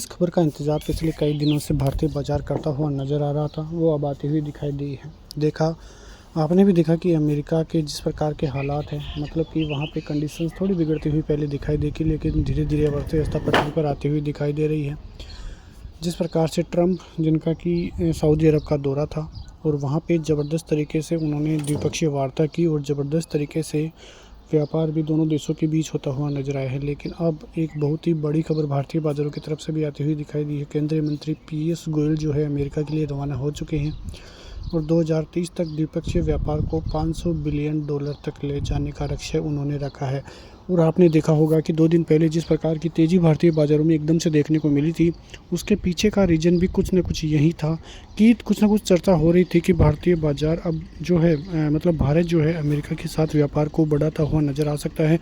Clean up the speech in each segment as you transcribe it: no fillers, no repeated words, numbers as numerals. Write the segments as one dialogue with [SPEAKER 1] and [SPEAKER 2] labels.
[SPEAKER 1] इस खबर का इंतजार पिछले कई दिनों से भारतीय बाजार करता हुआ नजर आ रहा था, वो अब आती हुई दिखाई दी है। आपने भी देखा कि अमेरिका के जिस प्रकार के हालात हैं, मतलब कि वहाँ पे कंडीशंस थोड़ी बिगड़ती हुई पहले दिखाई दी कि, लेकिन धीरे धीरे अर्थव्यवस्था पटरी पर आती हुई दिखाई दे रही है। जिस प्रकार से ट्रंप, जिनका कि सऊदी अरब का दौरा था और वहाँ पे ज़बरदस्त तरीके से उन्होंने द्विपक्षीय वार्ता की और ज़बरदस्त तरीके से व्यापार भी दोनों देशों के बीच होता हुआ नजर आया है। लेकिन अब एक बहुत ही बड़ी खबर भारतीय बाजारों की तरफ से भी आती हुई दिखाई दी है। केंद्रीय मंत्री पीयूष गोयल जो है अमेरिका के लिए रवाना हो चुके हैं और 2030 तक द्विपक्षीय व्यापार को $500 बिलियन तक ले जाने का लक्ष्य उन्होंने रखा है। और आपने देखा होगा कि 2 दिन पहले जिस प्रकार की तेज़ी भारतीय बाज़ारों में एकदम से देखने को मिली थी, उसके पीछे का रीज़न भी कुछ न कुछ यही था कि कुछ न कुछ चर्चा हो रही थी कि भारतीय बाज़ार अब जो है मतलब भारत जो है अमेरिका के साथ व्यापार को बढ़ाता हुआ नज़र आ सकता है।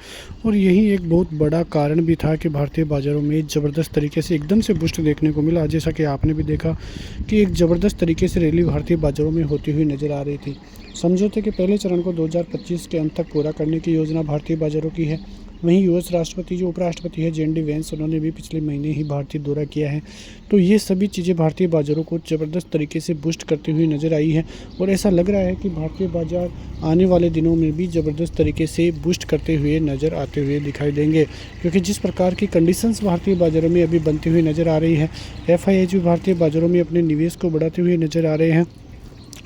[SPEAKER 1] और यही एक बहुत बड़ा कारण भी था कि भारतीय बाज़ारों में ज़बरदस्त तरीके से एकदम से बूस्ट देखने को मिला। जैसा कि आपने भी देखा कि एक ज़बरदस्त तरीके से रैली भारतीय बाज़ारों में होती हुई नज़र आ रही थी। समझौते के पहले चरण को 2025 के अंत तक पूरा करने की योजना भारतीय बाज़ारों की है। वहीं यूएस राष्ट्रपति जो उपराष्ट्रपति है JD वेंस, उन्होंने भी पिछले महीने ही भारतीय दौरा किया है। तो ये सभी चीज़ें भारतीय बाज़ारों को ज़बरदस्त तरीके से बूस्ट करती हुई नज़र आई है और ऐसा लग रहा है कि भारतीय बाज़ार आने वाले दिनों में भी ज़बरदस्त तरीके से बूस्ट करते हुए नज़र आते हुए दिखाई देंगे, क्योंकि जिस प्रकार की कंडीशंस भारतीय बाज़ारों में अभी बनती हुई नज़र आ रही है। FIIs भी भारतीय बाज़ारों में अपने निवेश को बढ़ाते हुए नज़र आ रहे हैं।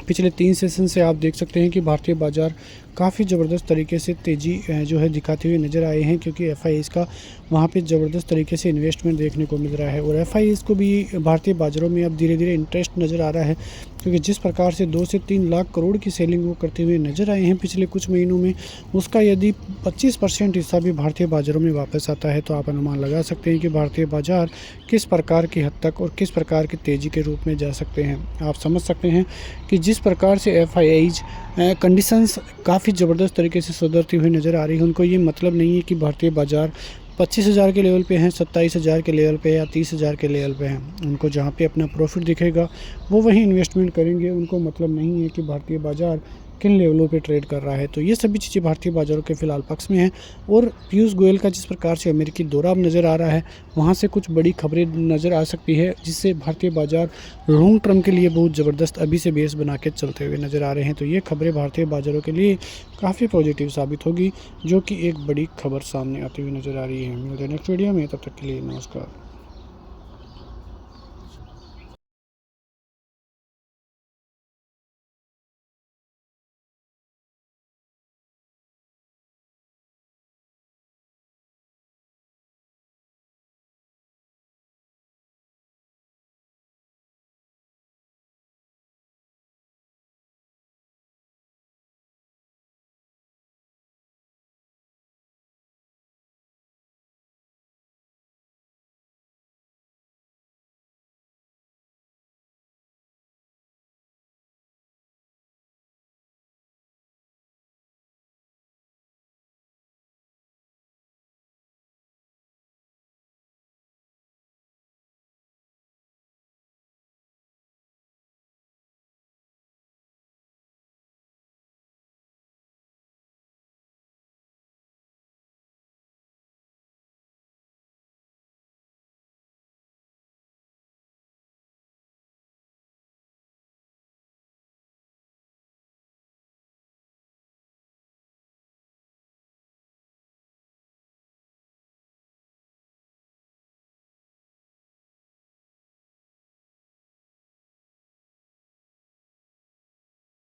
[SPEAKER 1] पिछले 3 सेशन से आप देख सकते हैं कि भारतीय बाज़ार काफ़ी ज़बरदस्त तरीके से तेज़ी जो है दिखाते हुए नज़र आए हैं, क्योंकि FIIs का वहाँ पे ज़बरदस्त तरीके से इन्वेस्टमेंट देखने को मिल रहा है और FIIs को भी भारतीय बाज़ारों में अब धीरे धीरे इंटरेस्ट नज़र आ रहा है, क्योंकि जिस प्रकार से 2 से 3 लाख करोड़ की सेलिंग वो करते हुए नज़र आए हैं पिछले कुछ महीनों में, उसका यदि 25% हिस्सा भी भारतीय बाज़ारों में वापस आता है तो आप अनुमान लगा सकते हैं कि भारतीय बाज़ार किस प्रकार की हद तक और किस प्रकार की तेज़ी के रूप में जा सकते हैं। आप समझ सकते हैं कि जिस प्रकार से FIIs कंडीशंस काफ़ी ज़बरदस्त तरीके से सुधरती हुई नज़र आ रही है। उनको ये मतलब नहीं है कि भारतीय बाज़ार 25,000 के लेवल पे हैं, 27,000 के लेवल पे या 30,000 के लेवल पे हैं। उनको जहाँ पे अपना प्रॉफिट दिखेगा वो वहीं इन्वेस्टमेंट करेंगे। उनको मतलब नहीं है कि भारतीय बाज़ार किन लेवलों पे ट्रेड कर रहा है। तो ये सभी चीज़ें भारतीय बाज़ारों के फ़िलहाल पक्ष में हैं। और पीयूष गोयल का जिस प्रकार से अमेरिकी दौरा अब नज़र आ रहा है, वहाँ से कुछ बड़ी खबरें नज़र आ सकती है, जिससे भारतीय बाज़ार लॉन्ग टर्म के लिए बहुत ज़बरदस्त अभी से बेस बना के चलते हुए नज़र आ रहे हैं। तो ये खबरें भारतीय बाज़ारों के लिए काफ़ी पॉजिटिव साबित होगी, जो कि एक बड़ी खबर सामने आती हुई नज़र आ रही है। मिलते हैं नेक्स्ट वीडियो में, तब तक के लिए नमस्कार।